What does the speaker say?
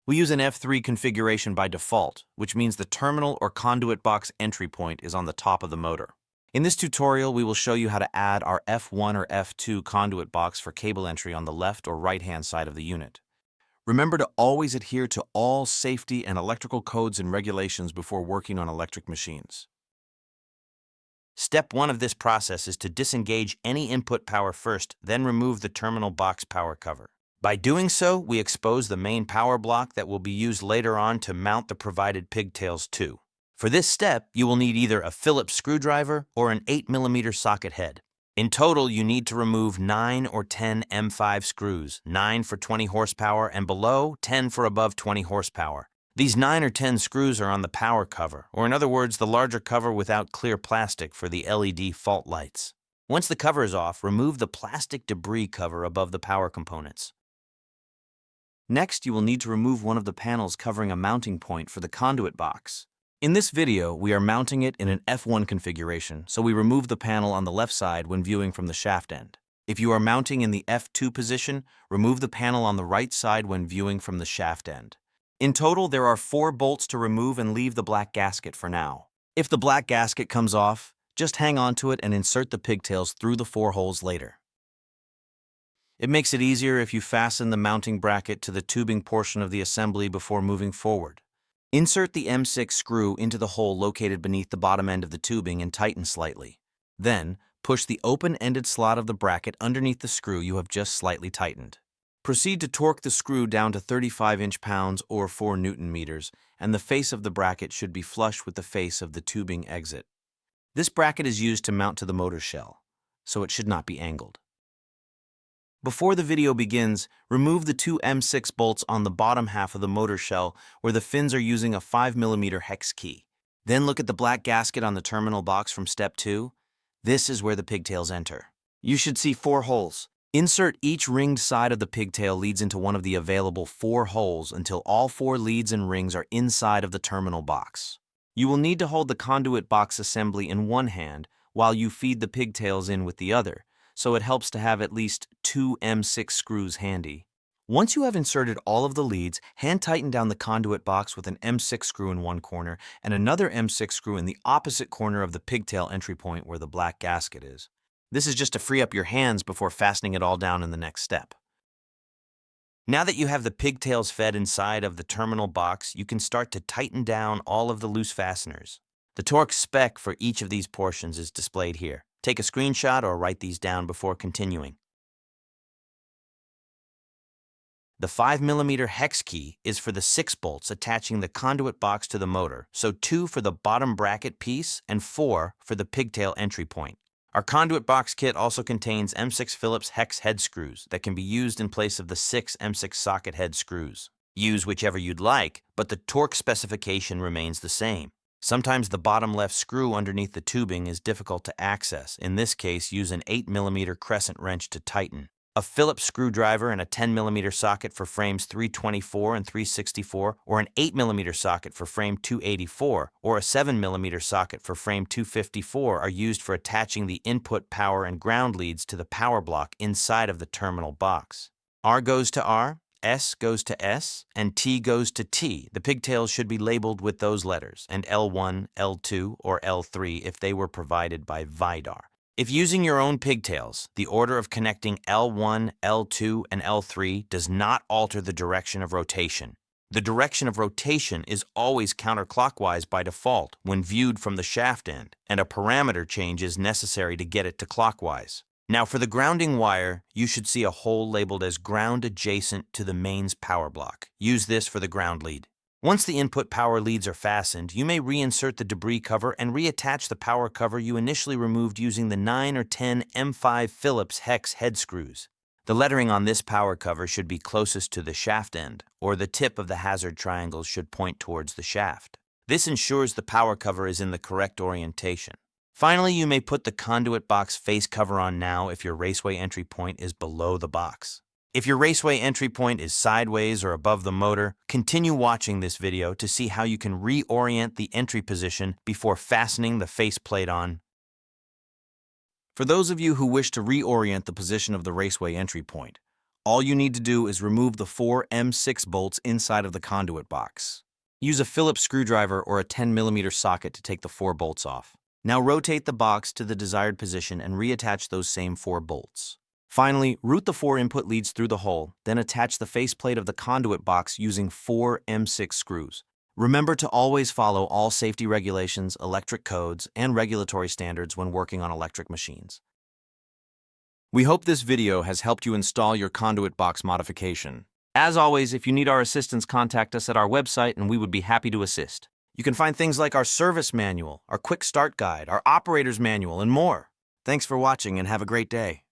We use an F3 configuration by default, which means the terminal or conduit box entry point is on the top of the motor. In this tutorial, we will show you how to add our F1 or F2 conduit box for cable entry on the left or right-hand side of the unit. Remember to always adhere to all safety and electrical codes and regulations before working on electric machines. Step 1 of this process is to disengage any input power first, then remove the terminal box power cover. By doing so, we expose the main power block that will be used later on to mount the provided pigtails to. For this step, you will need either a Phillips screwdriver or an 8mm socket head. In total, you need to remove 9 or 10 M5 screws, 9 for 20 horsepower and below, 10 for above 20 horsepower. These 9 or 10 screws are on the power cover, or in other words, the larger cover without clear plastic for the LED fault lights. Once the cover is off, remove the plastic debris cover above the power components. Next, you will need to remove one of the panels covering a mounting point for the conduit box. In this video, we are mounting it in an F1 configuration, so we remove the panel on the left side when viewing from the shaft end. If you are mounting in the F2 position, remove the panel on the right side when viewing from the shaft end. In total, there are 4 bolts to remove and leave the black gasket for now. If the black gasket comes off, just hang on to it and insert the pigtails through the 4 holes later. It makes it easier if you fasten the mounting bracket to the tubing portion of the assembly before moving forward. Insert the M6 screw into the hole located beneath the bottom end of the tubing and tighten slightly. Then, push the open-ended slot of the bracket underneath the screw you have just slightly tightened. Proceed to torque the screw down to 35 inch-pounds or 4 Newton-meters, and the face of the bracket should be flush with the face of the tubing exit. This bracket is used to mount to the motor shell, so it should not be angled. Before the video begins, remove the 2 M6 bolts on the bottom half of the motor shell where the fins are using a 5mm hex key. Then look at the black gasket on the terminal box from step 2. This is where the pigtails enter. You should see 4 holes. Insert each ringed side of the pigtail leads into one of the available 4 holes until all 4 leads and rings are inside of the terminal box. You will need to hold the conduit box assembly in one hand while you feed the pigtails in with the other, so it helps to have at least 2 M6 screws handy. Once you have inserted all of the leads, hand tighten down the conduit box with an M6 screw in one corner and another M6 screw in the opposite corner of the pigtail entry point where the black gasket is. This is just to free up your hands before fastening it all down in the next step. Now that you have the pigtails fed inside of the terminal box, you can start to tighten down all of the loose fasteners. The torque spec for each of these portions is displayed here. Take a screenshot or write these down before continuing. The 5mm hex key is for the 6 bolts attaching the conduit box to the motor, so 2 for the bottom bracket piece and 4 for the pigtail entry point. Our conduit box kit also contains M6 Phillips hex head screws that can be used in place of the 6 M6 socket head screws. Use whichever you'd like, but the torque specification remains the same. Sometimes the bottom left screw underneath the tubing is difficult to access. In this case, use an 8mm crescent wrench to tighten. A Phillips screwdriver and a 10mm socket for frames 324 and 364, or an 8mm socket for frame 284, or a 7mm socket for frame 254 are used for attaching the input power and ground leads to the power block inside of the terminal box. R goes to R, S goes to S, and T goes to T. The pigtails should be labeled with those letters, and L1, L2, or L3 if they were provided by VIDAR. If using your own pigtails, the order of connecting L1, L2, and L3 does not alter the direction of rotation. The direction of rotation is always counterclockwise by default when viewed from the shaft end, and a parameter change is necessary to get it to clockwise. Now for the grounding wire, you should see a hole labeled as ground adjacent to the mains power block. Use this for the ground lead. Once the input power leads are fastened, you may reinsert the debris cover and reattach the power cover you initially removed using the 9 or 10 M5 Phillips hex head screws. The lettering on this power cover should be closest to the shaft end, or the tip of the hazard triangles should point towards the shaft. This ensures the power cover is in the correct orientation. Finally, you may put the conduit box face cover on now if your raceway entry point is below the box. If your raceway entry point is sideways or above the motor, continue watching this video to see how you can reorient the entry position before fastening the faceplate on. For those of you who wish to reorient the position of the raceway entry point, All you need to do is remove the 4 M6 bolts inside of the conduit box. Use a Phillips screwdriver or a 10mm socket to take the 4 bolts off. Now rotate the box to the desired position and reattach those same 4 bolts. Finally, route the 4 input leads through the hole, then attach the faceplate of the conduit box using 4 M6 screws. Remember to always follow all safety regulations, electric codes, and regulatory standards when working on electric machines. We hope this video has helped you install your conduit box modification. As always, if you need our assistance, contact us at our website and we would be happy to assist. You can find things like our service manual, our quick start guide, our operator's manual, and more. Thanks for watching and have a great day.